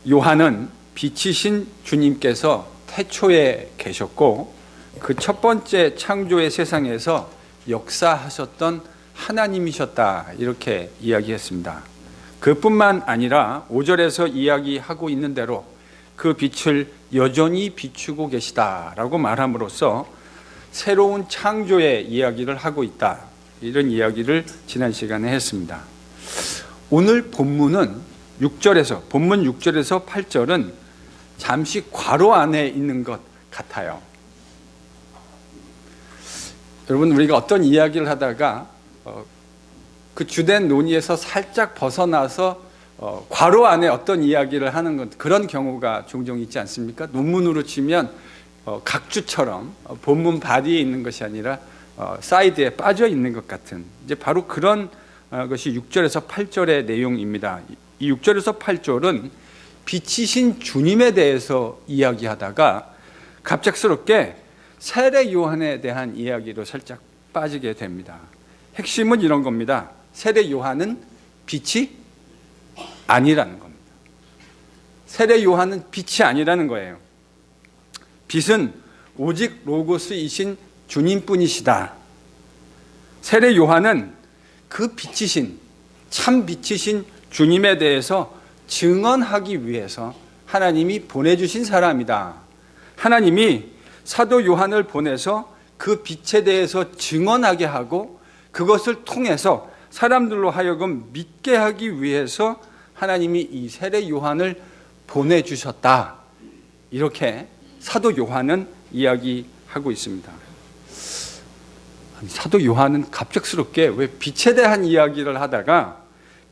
요한은 빛이신 주님께서 태초에 계셨고 그 첫 번째 창조의 세상에서 역사하셨던 하나님이셨다, 이렇게 이야기했습니다. 그뿐만 아니라 5절에서 이야기하고 있는 대로 그 빛을 여전히 비추고 계시다라고 말함으로써 새로운 창조의 이야기를 하고 있다, 이런 이야기를 지난 시간에 했습니다. 오늘 본문 6절에서 8절은 잠시 괄호 안에 있는 것 같아요. 여러분, 우리가 어떤 이야기를 하다가 그 주된 논의에서 살짝 벗어나서 괄호 안에 어떤 이야기를 하는 것, 그런 경우가 종종 있지 않습니까? 논문으로 치면 각주처럼 본문 바디에 있는 것이 아니라 사이드에 빠져 있는 것 같은, 이제 바로 그런 것이 6절에서 8절의 내용입니다. 이 6절에서 8절은 빛이신 주님에 대해서 이야기하다가 갑작스럽게 세례 요한에 대한 이야기로 살짝 빠지게 됩니다. 핵심은 이런 겁니다. 세례 요한은 빛이 아니라는 겁니다. 세례 요한은 빛이 아니라는 거예요. 빛은 오직 로고스이신 주님뿐이시다. 세례 요한은 그 빛이신, 참 빛이신 주님에 대해서 증언하기 위해서 하나님이 보내주신 사람이다. 하나님이 사도 요한을 보내서 그 빛에 대해서 증언하게 하고 그것을 통해서 사람들로 하여금 믿게 하기 위해서 하나님이 이 세례 요한을 보내주셨다, 이렇게 사도 요한은 이야기하고 있습니다. 사도 요한은 갑작스럽게 왜 빛에 대한 이야기를 하다가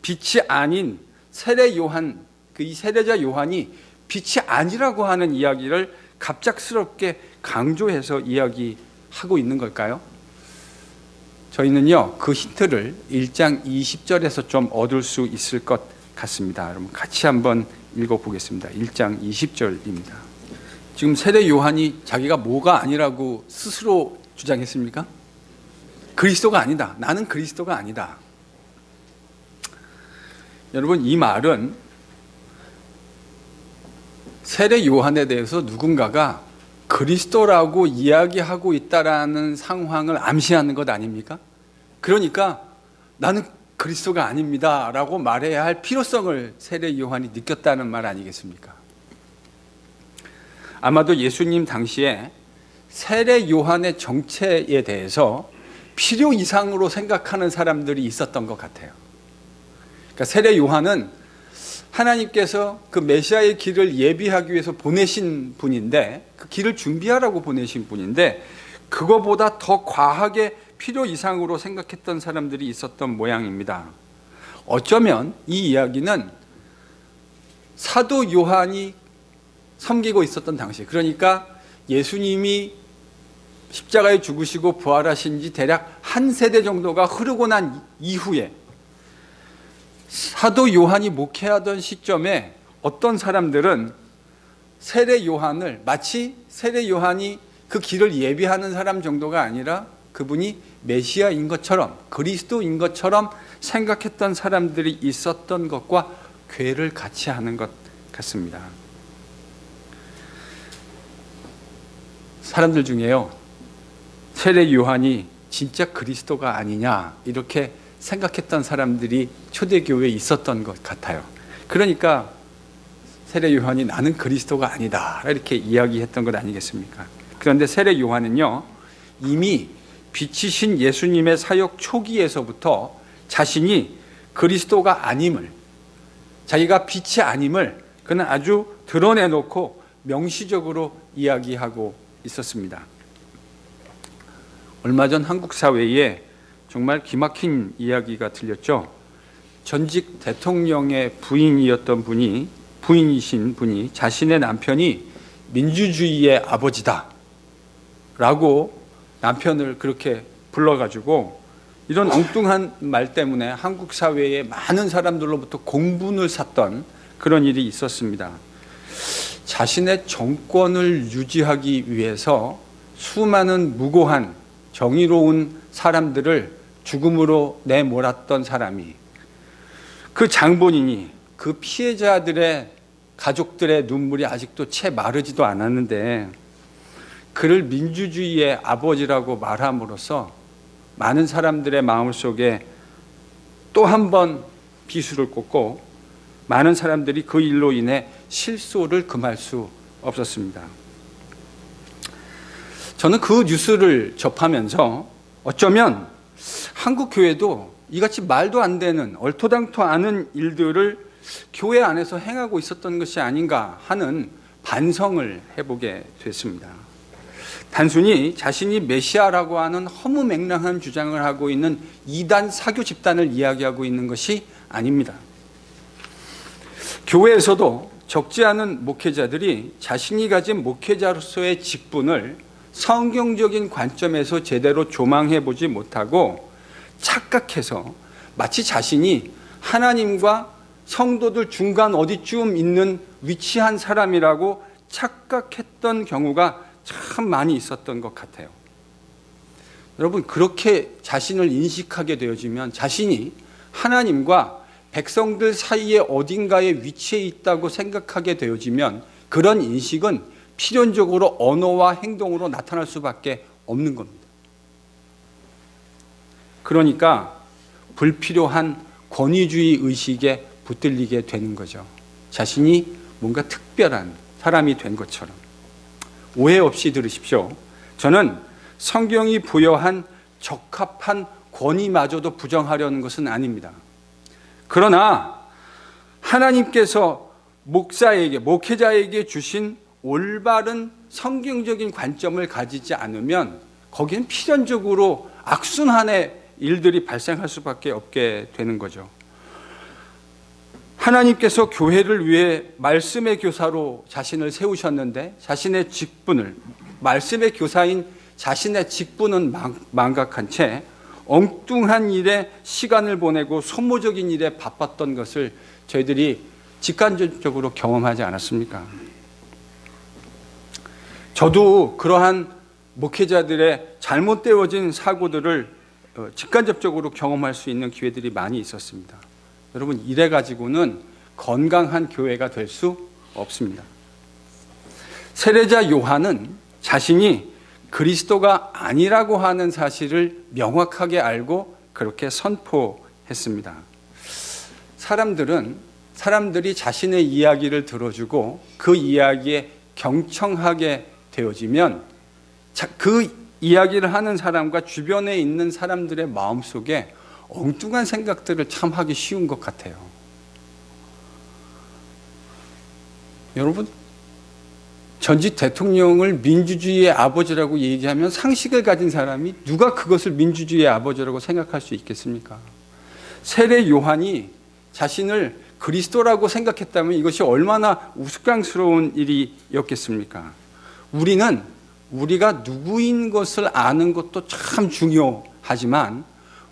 빛이 아닌 세례 요한, 이 세례자 요한이 빛이 아니라고 하는 이야기를 갑작스럽게 강조해서 이야기하고 있는 걸까요? 저희는요, 그 힌트를 1장 20절에서 좀 얻을 수 있을 것 같습니다. 여러분 같이 한번 읽어보겠습니다. 1장 20절입니다. 지금 세례 요한이 자기가 뭐가 아니라고 스스로 주장했습니까? 그리스도가 아니다. 나는 그리스도가 아니다. 여러분, 이 말은 세례 요한에 대해서 누군가가 그리스도라고 이야기하고 있다라는 상황을 암시하는 것 아닙니까? 그러니까 나는 그리스도가 아닙니다 라고 말해야 할 필요성을 세례 요한이 느꼈다는 말 아니겠습니까? 아마도 예수님 당시에 세례 요한의 정체에 대해서 필요 이상으로 생각하는 사람들이 있었던 것 같아요. 그러니까 세례 요한은 하나님께서 그 메시아의 길을 예비하기 위해서 보내신 분인데, 그 길을 준비하라고 보내신 분인데, 그거보다 더 과하게 필요 이상으로 생각했던 사람들이 있었던 모양입니다. 어쩌면 이 이야기는 사도 요한이 섬기고 있었던 당시, 그러니까 예수님이 십자가에 죽으시고 부활하신 지 대략 한 세대 정도가 흐르고 난 이후에 사도 요한이 목회하던 시점에 어떤 사람들은 세례 요한을 마치 세례 요한이 그 길을 예비하는 사람 정도가 아니라 그분이 메시아인 것처럼, 그리스도인 것처럼 생각했던 사람들이 있었던 것과 궤를 같이 하는 것 같습니다. 사람들 중에요, 세례 요한이 진짜 그리스도가 아니냐 이렇게 생각했던 사람들이 초대교회에 있었던 것 같아요. 그러니까 세례 요한이 나는 그리스도가 아니다 이렇게 이야기했던 것 아니겠습니까? 그런데 세례 요한은요, 이미 빛이신 예수님의 사역 초기에서부터 자신이 그리스도가 아님을, 자기가 빛이 아님을 그는 아주 드러내놓고 명시적으로 이야기하고 있었습니다. 얼마 전 한국 사회에 정말 기막힌 이야기가 들렸죠. 전직 대통령의 부인이신 분이 자신의 남편이 민주주의의 아버지다 라고 남편을 그렇게 불러가지고, 이런 엉뚱한 말 때문에 한국 사회에 많은 사람들로부터 공분을 샀던 그런 일이 있었습니다. 자신의 정권을 유지하기 위해서 수많은 무고한 정의로운 사람들을 죽음으로 내몰았던 사람이, 그 장본인이 그 피해자들의 가족들의 눈물이 아직도 채 마르지도 않았는데 그를 민주주의의 아버지라고 말함으로써 많은 사람들의 마음속에 또 한 번 비수를 꽂고 많은 사람들이 그 일로 인해 실소를 금할 수 없었습니다. 저는 그 뉴스를 접하면서 어쩌면 한국 교회도 이같이 말도 안 되는 얼토당토 않은 일들을 교회 안에서 행하고 있었던 것이 아닌가 하는 반성을 해보게 됐습니다. 단순히 자신이 메시아라고 하는 허무맹랑한 주장을 하고 있는 이단 사교 집단을 이야기하고 있는 것이 아닙니다. 교회에서도 적지 않은 목회자들이 자신이 가진 목회자로서의 직분을 성경적인 관점에서 제대로 조망해 보지 못하고 착각해서 마치 자신이 하나님과 성도들 중간 어디쯤 있는 위치한 사람이라고 착각했던 경우가 참 많이 있었던 것 같아요. 여러분, 그렇게 자신을 인식하게 되어지면 자신이 하나님과 백성들 사이에 어딘가에 위치해 있다고 생각하게 되어지면 그런 인식은 필연적으로 언어와 행동으로 나타날 수밖에 없는 겁니다. 그러니까 불필요한 권위주의 의식에 붙들리게 되는 거죠. 자신이 뭔가 특별한 사람이 된 것처럼. 오해 없이 들으십시오. 저는 성경이 부여한 적합한 권위마저도 부정하려는 것은 아닙니다. 그러나 하나님께서 목사에게, 목회자에게 주신 올바른 성경적인 관점을 가지지 않으면 거기는 필연적으로 악순환의 일들이 발생할 수밖에 없게 되는 거죠. 하나님께서 교회를 위해 말씀의 교사로 자신을 세우셨는데 자신의 직분을, 말씀의 교사인 자신의 직분은 망각한 채 엉뚱한 일에 시간을 보내고 소모적인 일에 바빴던 것을 저희들이 직간접적으로 경험하지 않았습니까? 저도 그러한 목회자들의 잘못되어진 사고들을 직간접적으로 경험할 수 있는 기회들이 많이 있었습니다. 여러분, 이래 가지고는 건강한 교회가 될 수 없습니다. 세례자 요한은 자신이 그리스도가 아니라고 하는 사실을 명확하게 알고 그렇게 선포했습니다. 사람들이 자신의 이야기를 들어주고 그 이야기에 경청하게 되어지면 그 이야기를 하는 사람과 주변에 있는 사람들의 마음속에 엉뚱한 생각들을 참 하기 쉬운 것 같아요. 여러분, 전직 대통령을 민주주의의 아버지라고 얘기하면 상식을 가진 사람이 누가 그것을 민주주의의 아버지라고 생각할 수 있겠습니까? 세례 요한이 자신을 그리스도라고 생각했다면 이것이 얼마나 우스꽝스러운 일이었겠습니까? 우리가 누구인 것을 아는 것도 참 중요하지만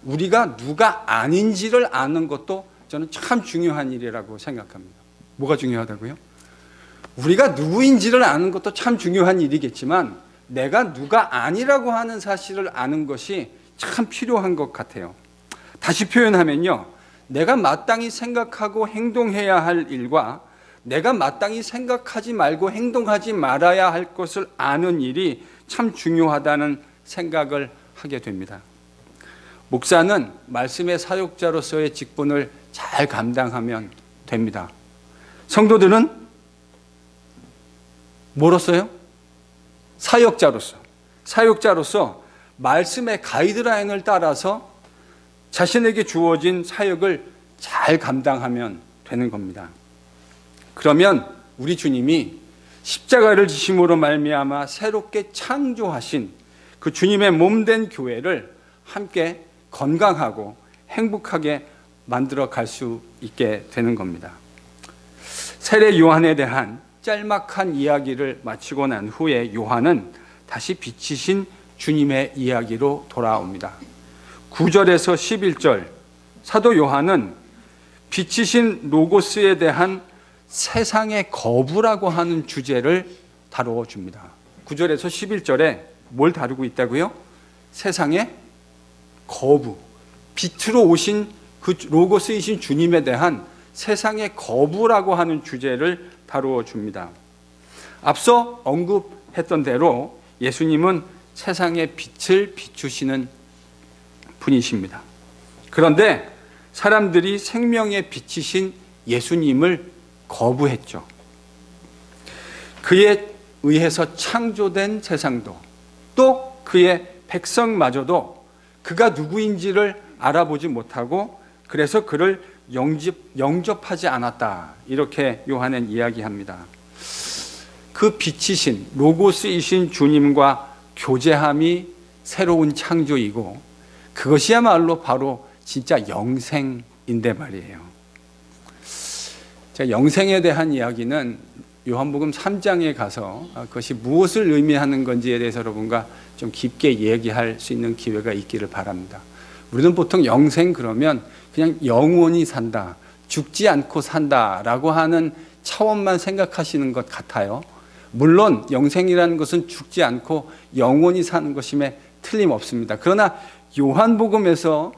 우리가 누가 아닌지를 아는 것도 저는 참 중요한 일이라고 생각합니다. 뭐가 중요하다고요? 우리가 누구인지를 아는 것도 참 중요한 일이겠지만 내가 누가 아니라고 하는 사실을 아는 것이 참 필요한 것 같아요. 다시 표현하면요, 내가 마땅히 생각하고 행동해야 할 일과 내가 마땅히 생각하지 말고 행동하지 말아야 할 것을 아는 일이 참 중요하다는 생각을 하게 됩니다. 목사는 말씀의 사역자로서의 직분을 잘 감당하면 됩니다. 성도들은 뭐로서요? 사역자로서 말씀의 가이드라인을 따라서 자신에게 주어진 사역을 잘 감당하면 되는 겁니다. 그러면 우리 주님이 십자가를 지심으로 말미암아 새롭게 창조하신 그 주님의 몸된 교회를 함께 건강하고 행복하게 만들어 갈 수 있게 되는 겁니다. 세례 요한에 대한 짤막한 이야기를 마치고 난 후에 요한은 다시 빛이신 주님의 이야기로 돌아옵니다. 9절에서 11절, 사도 요한은 빛이신 로고스에 대한 세상의 거부라고 하는 주제를 다루어 줍니다. 9절에서 11절에 뭘 다루고 있다고요? 세상의 거부, 빛으로 오신 그 로고스이신 주님에 대한 세상의 거부라고 하는 주제를 다루어 줍니다. 앞서 언급했던 대로 예수님은 세상의 빛을 비추시는 분이십니다. 그런데 사람들이 생명의 빛이신 예수님을 거부했죠. 그에 의해서 창조된 세상도 또 그의 백성마저도 그가 누구인지를 알아보지 못하고 그래서 그를 영접하지 않았다. 이렇게 요한은 이야기합니다. 그 빛이신 로고스이신 주님과 교제함이 새로운 창조이고 그것이야말로 바로 진짜 영생인데 말이에요. 제가 영생에 대한 이야기는 요한복음 3장에 가서 그것이 무엇을 의미하는 건지에 대해서 여러분과 좀 깊게 얘기할 수 있는 기회가 있기를 바랍니다. 우리는 보통 영생 그러면 그냥 영원히 산다, 죽지 않고 산다라고 하는 차원만 생각하시는 것 같아요. 물론 영생이라는 것은 죽지 않고 영원히 사는 것임에 틀림없습니다. 그러나 요한복음에서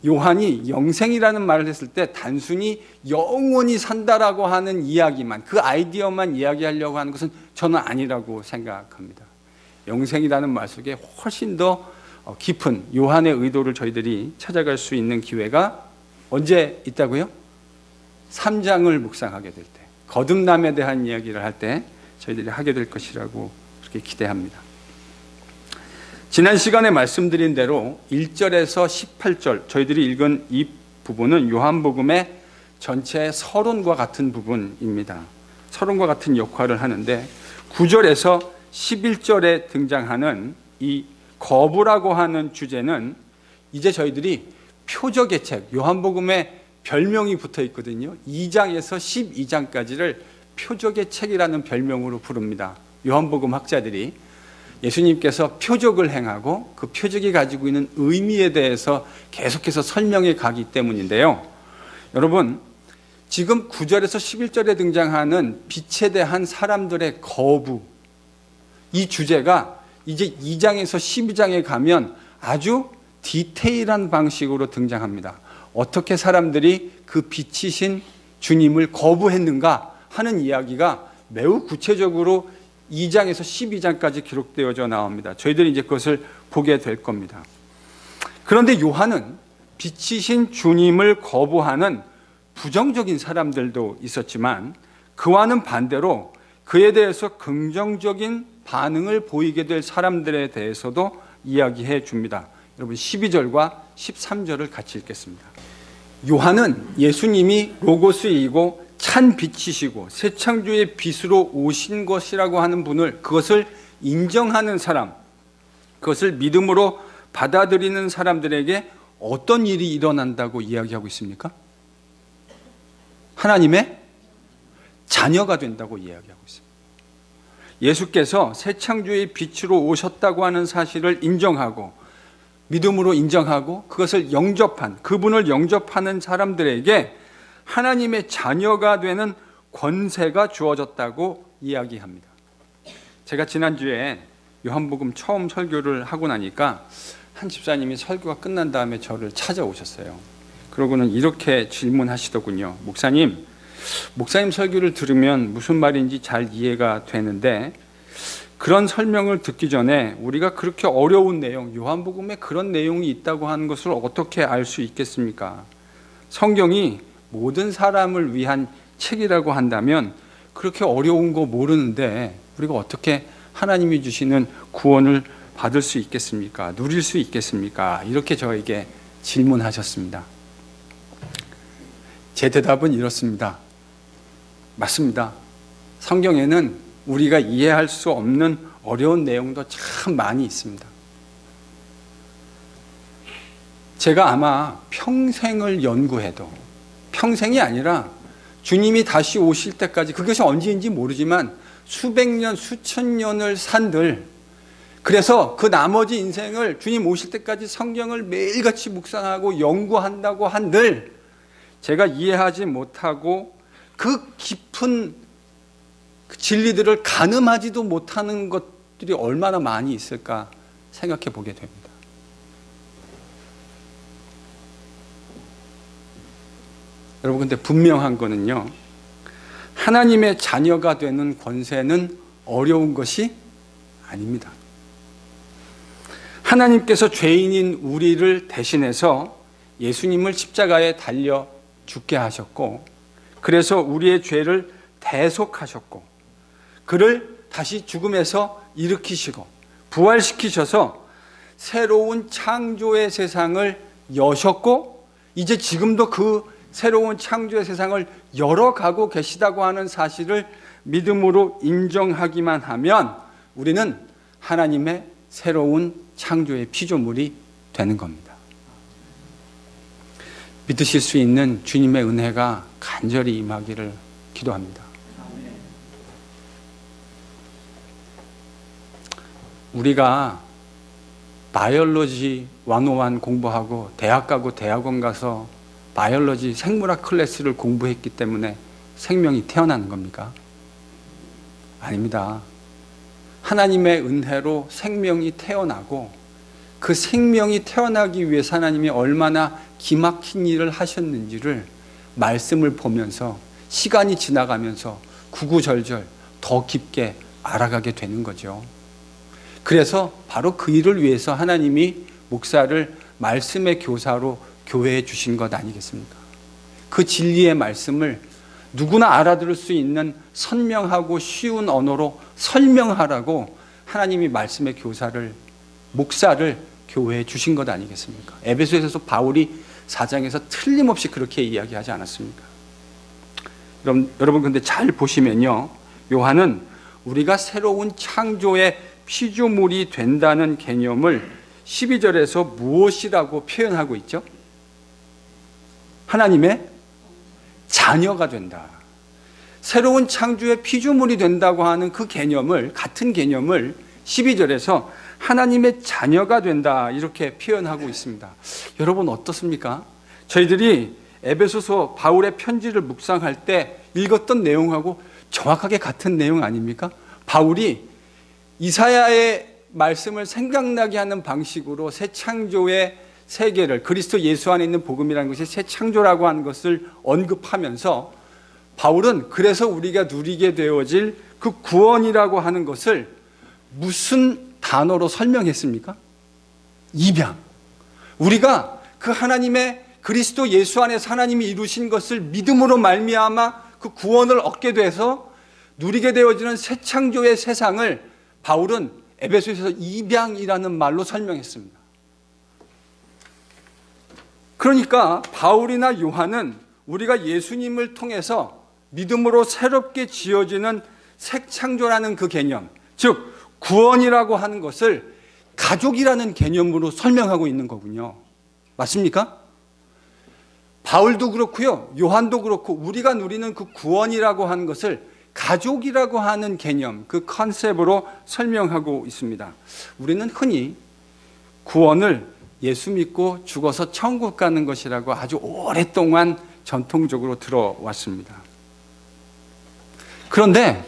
요한이 영생이라는 말을 했을 때 단순히 영원히 산다라고 하는 이야기만, 그 아이디어만 이야기하려고 하는 것은 저는 아니라고 생각합니다. 영생이라는 말 속에 훨씬 더 깊은 요한의 의도를 저희들이 찾아갈 수 있는 기회가 언제 있다고요? 3장을 묵상하게 될 때, 거듭남에 대한 이야기를 할 때 저희들이 하게 될 것이라고 그렇게 기대합니다. 지난 시간에 말씀드린 대로 1절에서 18절 저희들이 읽은 이 부분은 요한복음의 전체 서론과 같은 부분입니다. 서론과 같은 역할을 하는데 9절에서 11절에 등장하는 이 거부라고 하는 주제는 이제 저희들이 표적의 책, 요한복음에 별명이 붙어 있거든요. 2장에서 12장까지를 표적의 책이라는 별명으로 부릅니다. 요한복음 학자들이 예수님께서 표적을 행하고 그 표적이 가지고 있는 의미에 대해서 계속해서 설명해 가기 때문인데요. 여러분, 지금 9절에서 11절에 등장하는 빛에 대한 사람들의 거부, 이 주제가 이제 2장에서 12장에 가면 아주 디테일한 방식으로 등장합니다. 어떻게 사람들이 그 빛이신 주님을 거부했는가 하는 이야기가 매우 구체적으로 2장에서 12장까지 기록되어져 나옵니다. 저희들이 이제 그것을 보게 될 겁니다. 그런데 요한은 빛이신 주님을 거부하는 부정적인 사람들도 있었지만 그와는 반대로 그에 대해서 긍정적인 반응을 보이게 될 사람들에 대해서도 이야기해 줍니다. 여러분 12절과 13절을 같이 읽겠습니다. 요한은 예수님이 로고스이고 찬 빛이시고 새 창조의 빛으로 오신 것이라고 하는 분을, 그것을 인정하는 사람, 그것을 믿음으로 받아들이는 사람들에게 어떤 일이 일어난다고 이야기하고 있습니까? 하나님의 자녀가 된다고 이야기하고 있습니다. 예수께서 새 창조의 빛으로 오셨다고 하는 사실을 인정하고 믿음으로 인정하고 그것을 영접한, 그분을 영접하는 사람들에게 하나님의 자녀가 되는 권세가 주어졌다고 이야기합니다. 제가 지난주에 요한복음 처음 설교를 하고 나니까 한 집사님이 설교가 끝난 다음에 저를 찾아오셨어요. 그러고는 이렇게 질문하시더군요. 목사님 설교를 들으면 무슨 말인지 잘 이해가 되는데 그런 설명을 듣기 전에 우리가 그렇게 어려운 내용, 요한복음에 그런 내용이 있다고 하는 것을 어떻게 알 수 있겠습니까? 성경이 모든 사람을 위한 책이라고 한다면 그렇게 어려운 거 모르는데 우리가 어떻게 하나님이 주시는 구원을 받을 수 있겠습니까? 누릴 수 있겠습니까? 이렇게 저에게 질문하셨습니다. 제 대답은 이렇습니다. 맞습니다. 성경에는 우리가 이해할 수 없는 어려운 내용도 참 많이 있습니다. 제가 아마 평생을 연구해도, 평생이 아니라 주님이 다시 오실 때까지, 그것이 언제인지 모르지만 수백 년, 수천 년을 산들, 그래서 그 나머지 인생을 주님 오실 때까지 성경을 매일같이 묵상하고 연구한다고 한들 제가 이해하지 못하고 그 깊은 진리들을 가늠하지도 못하는 것들이 얼마나 많이 있을까 생각해 보게 됩니다. 여러분, 근데 분명한 거는요, 하나님의 자녀가 되는 권세는 어려운 것이 아닙니다. 하나님께서 죄인인 우리를 대신해서 예수님을 십자가에 달려 죽게 하셨고, 그래서 우리의 죄를 대속하셨고, 그를 다시 죽음에서 일으키시고 부활시키셔서 새로운 창조의 세상을 여셨고, 이제 지금도 그 새로운 창조의 세상을 열어가고 계시다고 하는 사실을 믿음으로 인정하기만 하면 우리는 하나님의 새로운 창조의 피조물이 되는 겁니다. 믿으실 수 있는 주님의 은혜가 간절히 임하기를 기도합니다. 우리가 바이올로지 101 공부하고 대학 가고 대학원 가서 바이올로지 생물학 클래스를 공부했기 때문에 생명이 태어나는 겁니까? 아닙니다. 하나님의 은혜로 생명이 태어나고, 그 생명이 태어나기 위해서 하나님이 얼마나 기막힌 일을 하셨는지를 말씀을 보면서 시간이 지나가면서 구구절절 더 깊게 알아가게 되는 거죠. 그래서 바로 그 일을 위해서 하나님이 목사를 말씀의 교사로 교회에 주신 것 아니겠습니까? 그 진리의 말씀을 누구나 알아들을 수 있는 선명하고 쉬운 언어로 설명하라고 하나님이 말씀의 교사를, 목사를 교회에 주신 것 아니겠습니까? 에베소에서 바울이 4장에서 틀림없이 그렇게 이야기하지 않았습니까? 여러분 근데 잘 보시면요, 요한은 우리가 새로운 창조의 피조물이 된다는 개념을 12절에서 무엇이라고 표현하고 있죠? 하나님의 자녀가 된다. 새로운 창조의 피조물이 된다고 하는 그 개념을, 같은 개념을 12절에서 하나님의 자녀가 된다, 이렇게 표현하고 있습니다. 여러분 어떻습니까? 저희들이 에베소서 바울의 편지를 묵상할 때 읽었던 내용하고 정확하게 같은 내용 아닙니까? 바울이 이사야의 말씀을 생각나게 하는 방식으로 새 창조의 세계를, 그리스도 예수 안에 있는 복음이라는 것이 새 창조라고 하는 것을 언급하면서 바울은 그래서 우리가 누리게 되어질 그 구원이라고 하는 것을 무슨 단어로 설명했습니까? 입양. 우리가 그 하나님의 그리스도 예수 안에서 하나님이 이루신 것을 믿음으로 말미암아 그 구원을 얻게 돼서 누리게 되어지는 새 창조의 세상을 바울은 에베소에서 입양이라는 말로 설명했습니다. 그러니까 바울이나 요한은 우리가 예수님을 통해서 믿음으로 새롭게 지어지는 새 창조라는 그 개념, 즉 구원이라고 하는 것을 가족이라는 개념으로 설명하고 있는 거군요. 맞습니까? 바울도 그렇고요, 요한도 그렇고, 우리가 누리는 그 구원이라고 하는 것을 가족이라고 하는 개념, 그 컨셉으로 설명하고 있습니다. 우리는 흔히 구원을 예수 믿고 죽어서 천국 가는 것이라고 아주 오랫동안 전통적으로 들어왔습니다. 그런데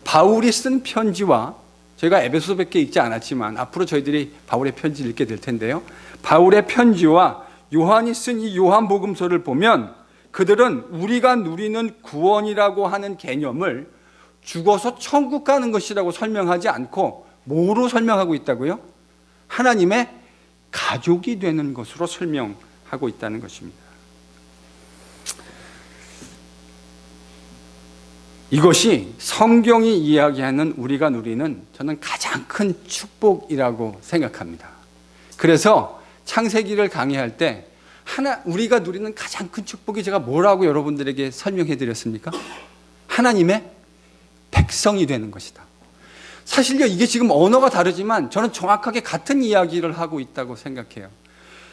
바울이 쓴 편지와, 저희가 에베소서밖에 읽지 않았지만 앞으로 저희들이 바울의 편지를 읽게 될 텐데요, 바울의 편지와 요한이 쓴 이 요한복음서를 보면 그들은 우리가 누리는 구원이라고 하는 개념을 죽어서 천국 가는 것이라고 설명하지 않고 뭐로 설명하고 있다고요? 하나님의 가족이 되는 것으로 설명하고 있다는 것입니다. 이것이 성경이 이야기하는 우리가 누리는, 저는 가장 큰 축복이라고 생각합니다. 그래서 창세기를 강의할 때 우리가 누리는 가장 큰 축복이 제가 뭐라고 여러분들에게 설명해 드렸습니까? 하나님의 백성이 되는 것이다. 사실요, 이게 지금 언어가 다르지만 저는 정확하게 같은 이야기를 하고 있다고 생각해요.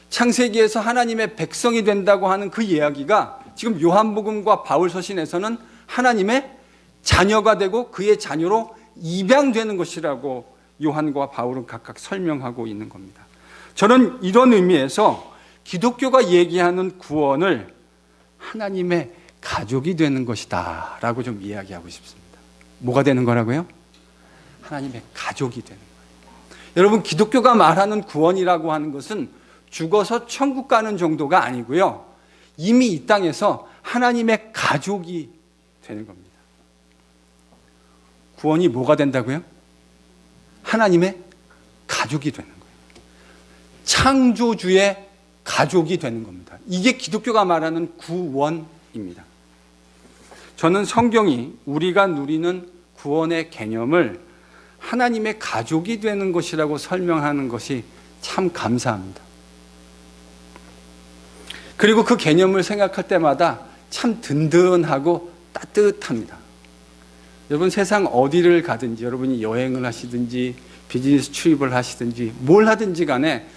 창세기에서 하나님의 백성이 된다고 하는 그 이야기가 지금 요한복음과 바울 서신에서는 하나님의 자녀가 되고 그의 자녀로 입양되는 것이라고 요한과 바울은 각각 설명하고 있는 겁니다. 저는 이런 의미에서 기독교가 얘기하는 구원을 하나님의 가족이 되는 것이다 라고 좀 이야기하고 싶습니다. 뭐가 되는 거라고요? 하나님의 가족이 되는 거예요. 여러분, 기독교가 말하는 구원이라고 하는 것은 죽어서 천국 가는 정도가 아니고요, 이미 이 땅에서 하나님의 가족이 되는 겁니다. 구원이 뭐가 된다고요? 하나님의 가족이 되는 거예요. 창조주의 가족이 되는 겁니다. 이게 기독교가 말하는 구원입니다. 저는 성경이 우리가 누리는 구원의 개념을 하나님의 가족이 되는 것이라고 설명하는 것이 참 감사합니다. 그리고 그 개념을 생각할 때마다 참 든든하고 따뜻합니다. 여러분, 세상 어디를 가든지, 여러분이 여행을 하시든지 비즈니스 출입을 하시든지 뭘 하든지 간에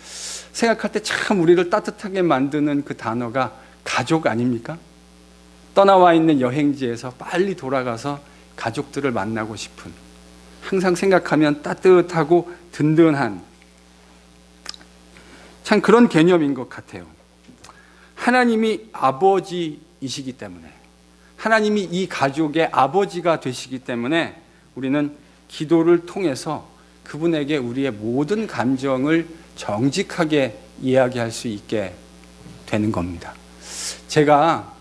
생각할 때 참 우리를 따뜻하게 만드는 그 단어가 가족 아닙니까? 떠나와 있는 여행지에서 빨리 돌아가서 가족들을 만나고 싶은, 항상 생각하면 따뜻하고 든든한 참 그런 개념인 것 같아요. 하나님이 아버지이시기 때문에, 하나님이 이 가족의 아버지가 되시기 때문에 우리는 기도를 통해서 그분에게 우리의 모든 감정을 정직하게 이야기할 수 있게 되는 겁니다. 제가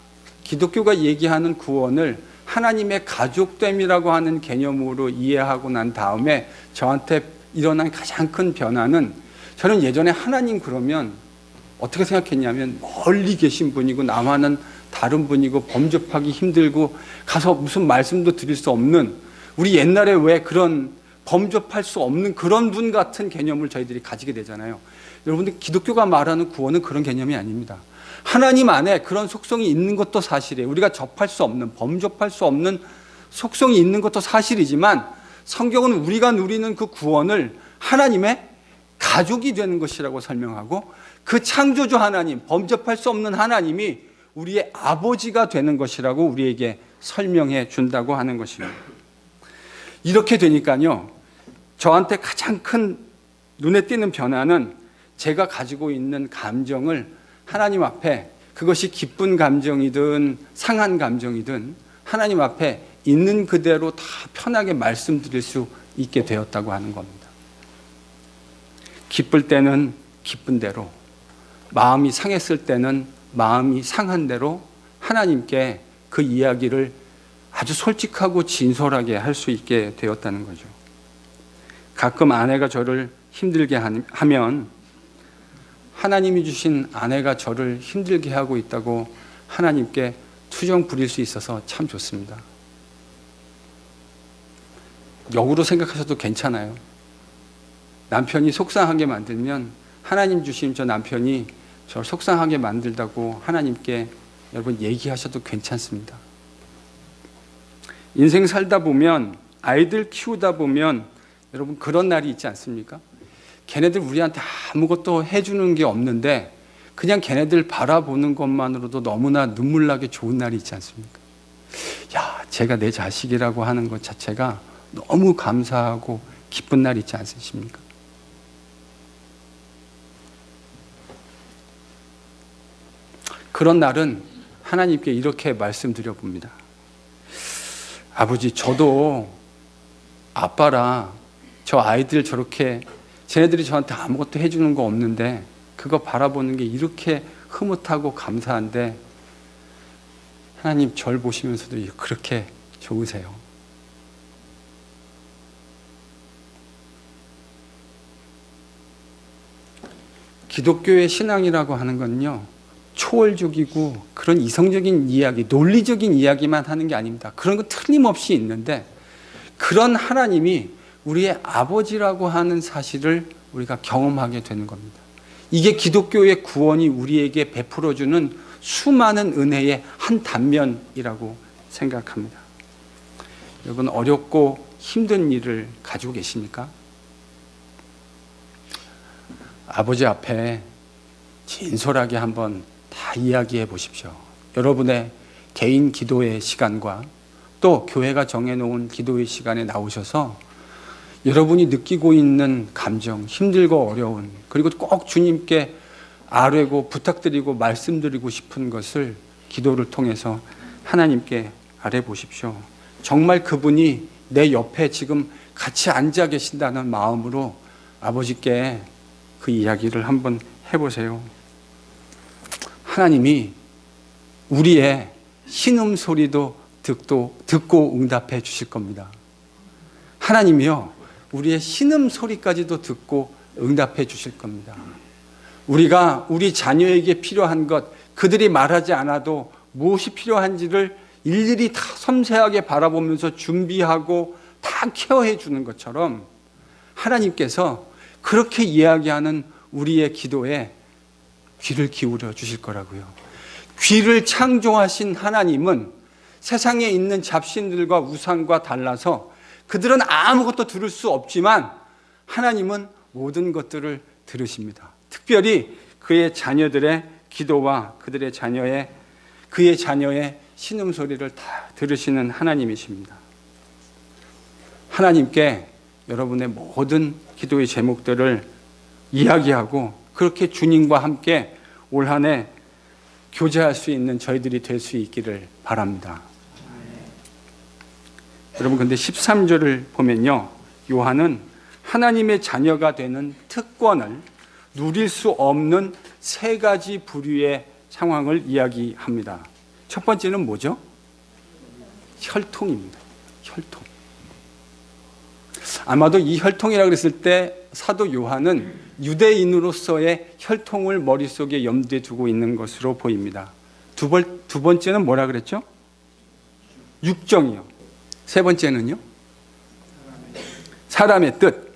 기독교가 얘기하는 구원을 하나님의 가족됨이라고 하는 개념으로 이해하고 난 다음에 저한테 일어난 가장 큰 변화는, 저는 예전에 하나님 그러면 어떻게 생각했냐면 멀리 계신 분이고 나와는 다른 분이고 범접하기 힘들고 가서 무슨 말씀도 드릴 수 없는, 우리 옛날에 왜 그런 범접할 수 없는 그런 분 같은 개념을 저희들이 가지게 되잖아요. 여러분들, 기독교가 말하는 구원은 그런 개념이 아닙니다. 하나님 안에 그런 속성이 있는 것도 사실이에요. 우리가 접할 수 없는, 범접할 수 없는 속성이 있는 것도 사실이지만 성경은 우리가 누리는 그 구원을 하나님의 가족이 되는 것이라고 설명하고, 그 창조주 하나님, 범접할 수 없는 하나님이 우리의 아버지가 되는 것이라고 우리에게 설명해 준다고 하는 것입니다. 이렇게 되니까요, 저한테 가장 큰 눈에 띄는 변화는 제가 가지고 있는 감정을 하나님 앞에, 그것이 기쁜 감정이든 상한 감정이든 하나님 앞에 있는 그대로 다 편하게 말씀드릴 수 있게 되었다고 하는 겁니다. 기쁠 때는 기쁜 대로, 마음이 상했을 때는 마음이 상한 대로 하나님께 그 이야기를 아주 솔직하고 진솔하게 할 수 있게 되었다는 거죠. 가끔 아내가 저를 힘들게 하면 하나님이 주신 아내가 저를 힘들게 하고 있다고 하나님께 투정 부릴 수 있어서 참 좋습니다. 역으로 생각하셔도 괜찮아요. 남편이 속상하게 만들면 하나님 주신 저 남편이 저를 속상하게 만들다고 하나님께 여러분 얘기하셔도 괜찮습니다. 인생 살다 보면, 아이들 키우다 보면 여러분 그런 날이 있지 않습니까? 걔네들 우리한테 아무것도 해주는 게 없는데 그냥 걔네들 바라보는 것만으로도 너무나 눈물나게 좋은 날이 있지 않습니까? 야, 제가 내 자식이라고 하는 것 자체가 너무 감사하고 기쁜 날 있지 않으십니까? 그런 날은 하나님께 이렇게 말씀드려 봅니다. 아버지, 저도 아빠라 저 아이들 저렇게, 쟤네들이 저한테 아무것도 해주는 거 없는데 그거 바라보는 게 이렇게 흐뭇하고 감사한데 하나님 절 보시면서도 그렇게 좋으세요. 기독교의 신앙이라고 하는 건요, 초월적이고 그런 이성적인 이야기, 논리적인 이야기만 하는 게 아닙니다. 그런 거 틀림없이 있는데 그런 하나님이 우리의 아버지라고 하는 사실을 우리가 경험하게 되는 겁니다. 이게 기독교의 구원이 우리에게 베풀어주는 수많은 은혜의 한 단면이라고 생각합니다. 여러분, 어렵고 힘든 일을 가지고 계십니까? 아버지 앞에 진솔하게 한번 다 이야기해 보십시오. 여러분의 개인 기도의 시간과 또 교회가 정해놓은 기도의 시간에 나오셔서 여러분이 느끼고 있는 감정, 힘들고 어려운, 그리고 꼭 주님께 아뢰고 부탁드리고 말씀드리고 싶은 것을 기도를 통해서 하나님께 아뢰 보십시오. 정말 그분이 내 옆에 지금 같이 앉아 계신다는 마음으로 아버지께 그 이야기를 한번 해보세요. 하나님이 우리의 신음소리도 듣고 응답해 주실 겁니다. 하나님이요, 우리의 신음소리까지도 듣고 응답해 주실 겁니다. 우리가 우리 자녀에게 필요한 것, 그들이 말하지 않아도 무엇이 필요한지를 일일이 다 섬세하게 바라보면서 준비하고 다 케어해 주는 것처럼 하나님께서 그렇게 이야기하는 우리의 기도에 귀를 기울여 주실 거라고요. 귀를 창조하신 하나님은 세상에 있는 잡신들과 우상과 달라서 그들은 아무것도 들을 수 없지만 하나님은 모든 것들을 들으십니다. 특별히 그의 자녀들의 기도와 그의 자녀의 신음소리를 다 들으시는 하나님이십니다. 하나님께 여러분의 모든 기도의 제목들을 이야기하고 그렇게 주님과 함께 올 한 해 교제할 수 있는 저희들이 될 수 있기를 바랍니다. 여러분, 근데 13절을 보면요, 요한은 하나님의 자녀가 되는 특권을 누릴 수 없는 세 가지 부류의 상황을 이야기합니다. 첫 번째는 뭐죠? 혈통입니다. 혈통. 아마도 이 혈통이라고 그랬을 때 사도 요한은 유대인으로서의 혈통을 머릿속에 염두에 두고 있는 것으로 보입니다. 두 번째는 뭐라 그랬죠? 육정이요. 세 번째는요? 사람의 뜻.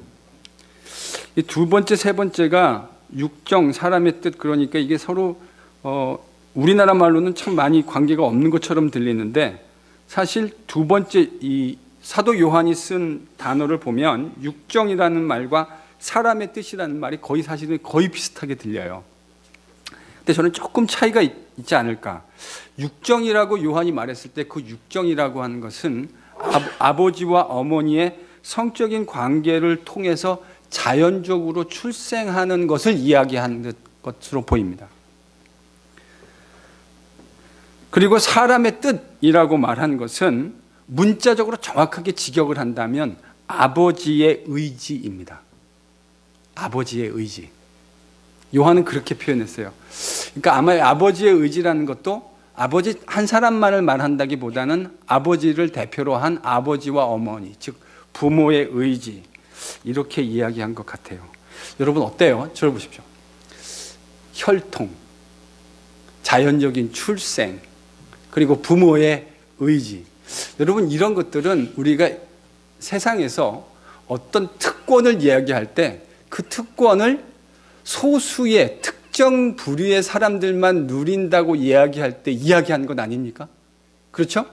이 두 번째, 세 번째가 육정, 사람의 뜻, 그러니까 이게 서로 우리나라 말로는 참 많이 관계가 없는 것처럼 들리는데 사실 두 번째 이 사도 요한이 쓴 단어를 보면 육정이라는 말과 사람의 뜻이라는 말이 사실은 거의 비슷하게 들려요. 근데 저는 조금 차이가 있지 않을까. 육정이라고 요한이 말했을 때 그 육정이라고 하는 것은 아버지와 어머니의 성적인 관계를 통해서 자연적으로 출생하는 것을 이야기하는 것으로 보입니다. 그리고 사람의 뜻이라고 말한 것은 문자적으로 정확하게 직역을 한다면 아버지의 의지입니다. 아버지의 의지. 요한은 그렇게 표현했어요. 그러니까 아마 아버지의 의지라는 것도 아버지 한 사람만을 말한다기보다는 아버지를 대표로 한 아버지와 어머니, 즉 부모의 의지, 이렇게 이야기한 것 같아요. 여러분 어때요? 저를 보십시오. 혈통, 자연적인 출생, 그리고 부모의 의지. 여러분, 이런 것들은 우리가 세상에서 어떤 특권을 이야기할 때 그 특권을 소수의 특정 부류의 사람들만 누린다고 이야기할 때 이야기한 것 아닙니까? 그렇죠?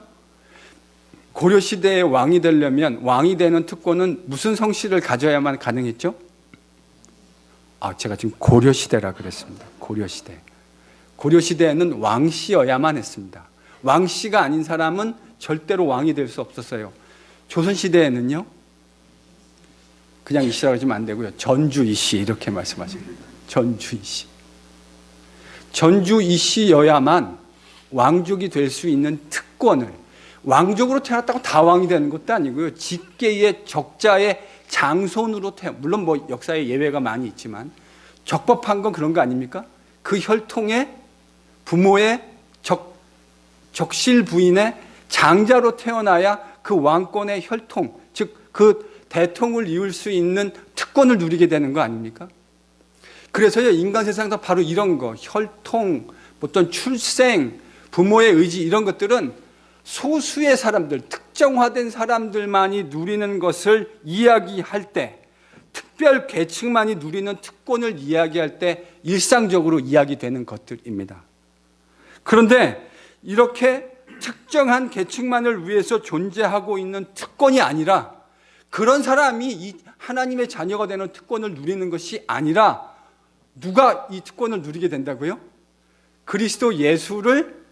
고려시대의 왕이 되려면 왕이 되는 특권은 무슨 성씨를 가져야만 가능했죠? 제가 지금 고려시대라 그랬습니다. 고려시대. 고려시대에는 왕씨여야만 했습니다. 왕씨가 아닌 사람은 절대로 왕이 될 수 없었어요. 조선시대에는요, 그냥 이씨라고 하시면 안 되고요. 전주 이씨 이렇게 말씀하십니다. 전주 이씨. 전주 이씨여야만 왕족이 될 수 있는 특권을, 왕족으로 태어났다고 다 왕이 되는 것도 아니고요. 직계의 적자의 장손으로 물론 뭐 역사에 예외가 많이 있지만 적법한 건 그런 거 아닙니까? 그 혈통의 부모의 적실 부인의 장자로 태어나야 그 왕권의 혈통, 즉 그 대통을 이을 수 있는 특권을 누리게 되는 거 아닙니까? 그래서요, 인간 세상에서 바로 이런 거, 혈통, 어떤 출생, 부모의 의지, 이런 것들은 소수의 사람들, 특정화된 사람들만이 누리는 것을 이야기할 때, 특별 계층만이 누리는 특권을 이야기할 때 일상적으로 이야기되는 것들입니다. 그런데 이렇게 특정한 계층만을 위해서 존재하고 있는 특권이 아니라, 그런 사람이 이 하나님의 자녀가 되는 특권을 누리는 것이 아니라 누가 이 특권을 누리게 된다고요? 그리스도 예수를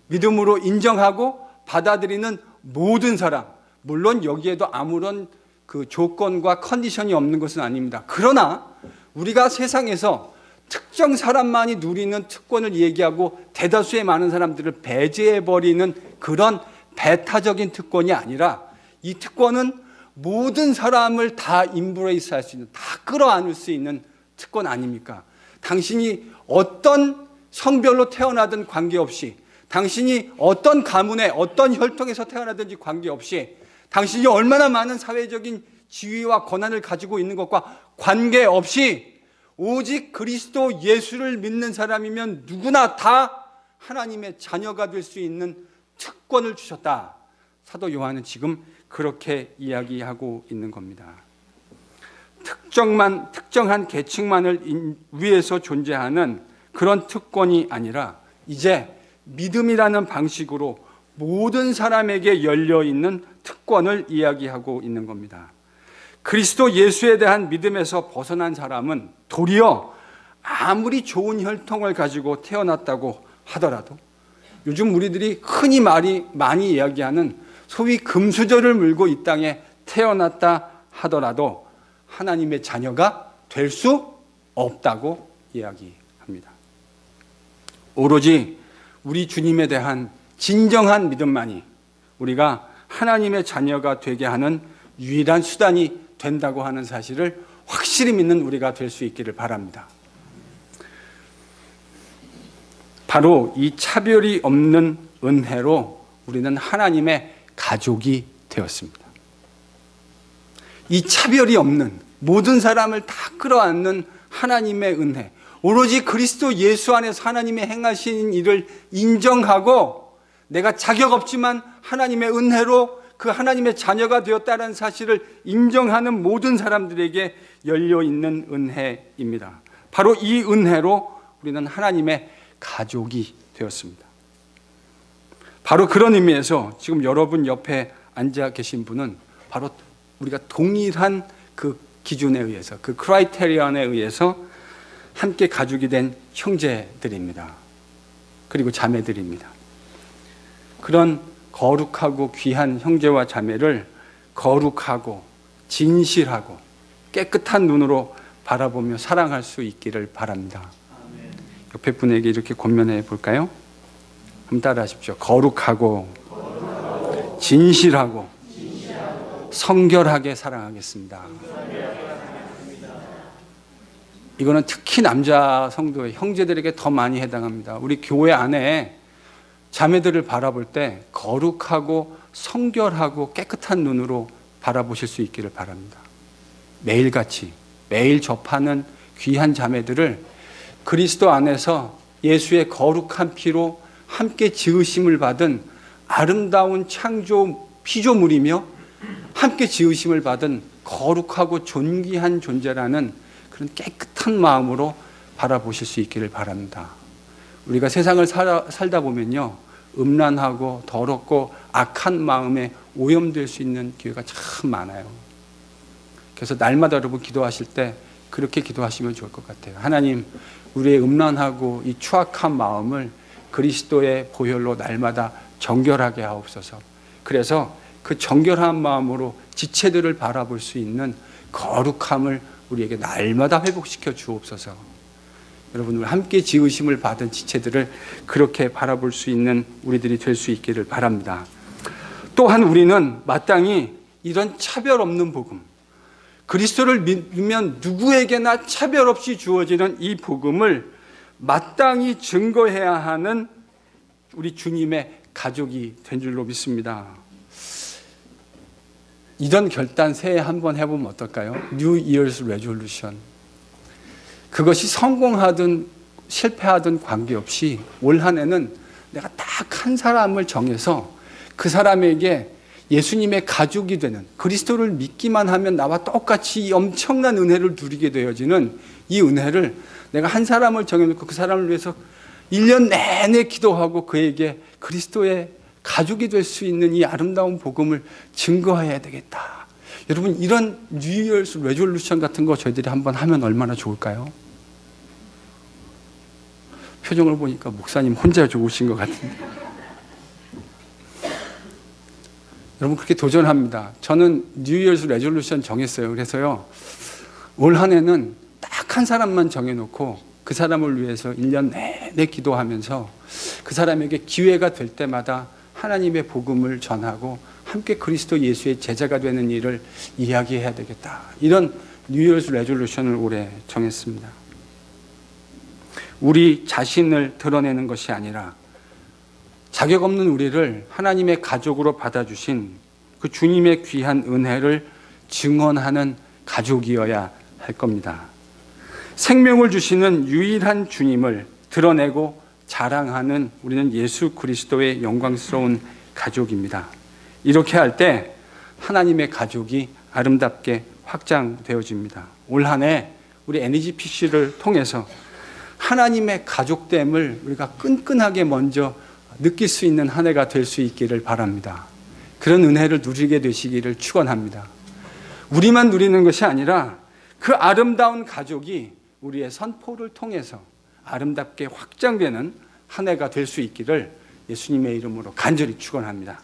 믿음으로 인정하고 받아들이는 모든 사람, 물론 여기에도 아무런 그 조건과 컨디션이 없는 것은 아닙니다. 그러나 우리가 세상에서 특정 사람만이 누리는 특권을 얘기하고 대다수의 많은 사람들을 배제해버리는 그런 배타적인 특권이 아니라, 이 특권은 모든 사람을 다 인브레이스 할 수 있는, 다 끌어안을 수 있는 특권 아닙니까? 당신이 어떤 성별로 태어나든 관계없이, 당신이 어떤 가문에 어떤 혈통에서 태어나든지 관계없이, 당신이 얼마나 많은 사회적인 지위와 권한을 가지고 있는 것과 관계없이 오직 그리스도 예수를 믿는 사람이면 누구나 다 하나님의 자녀가 될 수 있는 특권을 주셨다. 사도 요한은 지금 그렇게 이야기하고 있는 겁니다. 특정한 계층만을 위해서 존재하는 그런 특권이 아니라 이제 믿음이라는 방식으로 모든 사람에게 열려있는 특권을 이야기하고 있는 겁니다. 그리스도 예수에 대한 믿음에서 벗어난 사람은 도리어 아무리 좋은 혈통을 가지고 태어났다고 하더라도, 요즘 우리들이 흔히 많이 이야기하는 소위 금수저를 물고 이 땅에 태어났다 하더라도 하나님의 자녀가 될 수 없다고 이야기합니다. 오로지 우리 주님에 대한 진정한 믿음만이 우리가 하나님의 자녀가 되게 하는 유일한 수단이 된다고 하는 사실을 확실히 믿는 우리가 될 수 있기를 바랍니다. 바로 이 차별이 없는 은혜로 우리는 하나님의 가족이 되었습니다. 이 차별이 없는, 모든 사람을 다 끌어안는 하나님의 은혜, 오로지 그리스도 예수 안에서 하나님의 행하신 일을 인정하고 내가 자격 없지만 하나님의 은혜로 그 하나님의 자녀가 되었다는 사실을 인정하는 모든 사람들에게 열려있는 은혜입니다. 바로 이 은혜로 우리는 하나님의 가족이 되었습니다. 바로 그런 의미에서 지금 여러분 옆에 앉아 계신 분은 바로 우리가 동일한 그 기준에 의해서, 그 크라이테리언에 의해서 함께 가족이 된 형제들입니다. 그리고 자매들입니다. 그런 거룩하고 귀한 형제와 자매를 거룩하고 진실하고 깨끗한 눈으로 바라보며 사랑할 수 있기를 바랍니다. 옆에 분에게 이렇게 권면해 볼까요? 한번 따라 하십시오. 거룩하고 진실하고 성결하게 사랑하겠습니다. 이거는 특히 남자 성도의 형제들에게 더 많이 해당합니다. 우리 교회 안에 자매들을 바라볼 때 거룩하고 성결하고 깨끗한 눈으로 바라보실 수 있기를 바랍니다. 매일같이 매일 접하는 귀한 자매들을 그리스도 안에서 예수의 거룩한 피로 함께 지으심을 받은 아름다운 창조 피조물이며 함께 지으심을 받은 거룩하고 존귀한 존재라는 그런 깨끗한 마음으로 바라보실 수 있기를 바랍니다. 우리가 세상을 살다 보면요, 음란하고 더럽고 악한 마음에 오염될 수 있는 기회가 참 많아요. 그래서 날마다 여러분 기도하실 때 그렇게 기도하시면 좋을 것 같아요. 하나님, 우리의 음란하고 이 추악한 마음을 그리스도의 보혈로 날마다 정결하게 하옵소서. 그래서 그 정결한 마음으로 지체들을 바라볼 수 있는 거룩함을 우리에게 날마다 회복시켜 주옵소서. 여러분, 우리 함께 지으심을 받은 지체들을 그렇게 바라볼 수 있는 우리들이 될 수 있기를 바랍니다. 또한 우리는 마땅히 이런 차별 없는 복음, 그리스도를 믿으면 누구에게나 차별 없이 주어지는 이 복음을 마땅히 증거해야 하는 우리 주님의 가족이 된 줄로 믿습니다. 이런 결단 새해 한번 해보면 어떨까요? New Year's Resolution. 그것이 성공하든 실패하든 관계없이 올 한 해는 내가 딱 한 사람을 정해서 그 사람에게 예수님의 가족이 되는, 그리스도를 믿기만 하면 나와 똑같이 이 엄청난 은혜를 누리게 되어지는 이 은혜를 내가 한 사람을 정해놓고 그 사람을 위해서 1년 내내 기도하고 그에게 그리스도의 가족이 될 수 있는 이 아름다운 복음을 증거해야 되겠다. 여러분, 이런 New Year's Resolution 같은 거 저희들이 한번 하면 얼마나 좋을까요? 표정을 보니까 목사님 혼자 좋으신 것 같은데. 여러분, 그렇게 도전합니다. 저는 New Year's Resolution 정했어요. 그래서요, 올 한 해는 딱 한 사람만 정해놓고 그 사람을 위해서 1년 내내 기도하면서 그 사람에게 기회가 될 때마다 하나님의 복음을 전하고 함께 그리스도 예수의 제자가 되는 일을 이야기해야 되겠다. 이런 New Year's Resolution을 올해 정했습니다. 우리 자신을 드러내는 것이 아니라 자격 없는 우리를 하나님의 가족으로 받아주신 그 주님의 귀한 은혜를 증언하는 가족이어야 할 겁니다. 생명을 주시는 유일한 주님을 드러내고 자랑하는 우리는 예수 그리스도의 영광스러운 가족입니다. 이렇게 할 때 하나님의 가족이 아름답게 확장되어집니다. 올 한 해 우리 NGPC를 통해서 하나님의 가족됨을 우리가 끈끈하게 먼저 느낄 수 있는 한 해가 될 수 있기를 바랍니다. 그런 은혜를 누리게 되시기를 축원합니다. 우리만 누리는 것이 아니라 그 아름다운 가족이 우리의 선포를 통해서 아름답게 확장되는 한 해가 될 수 있기를 예수님의 이름으로 간절히 축원합니다.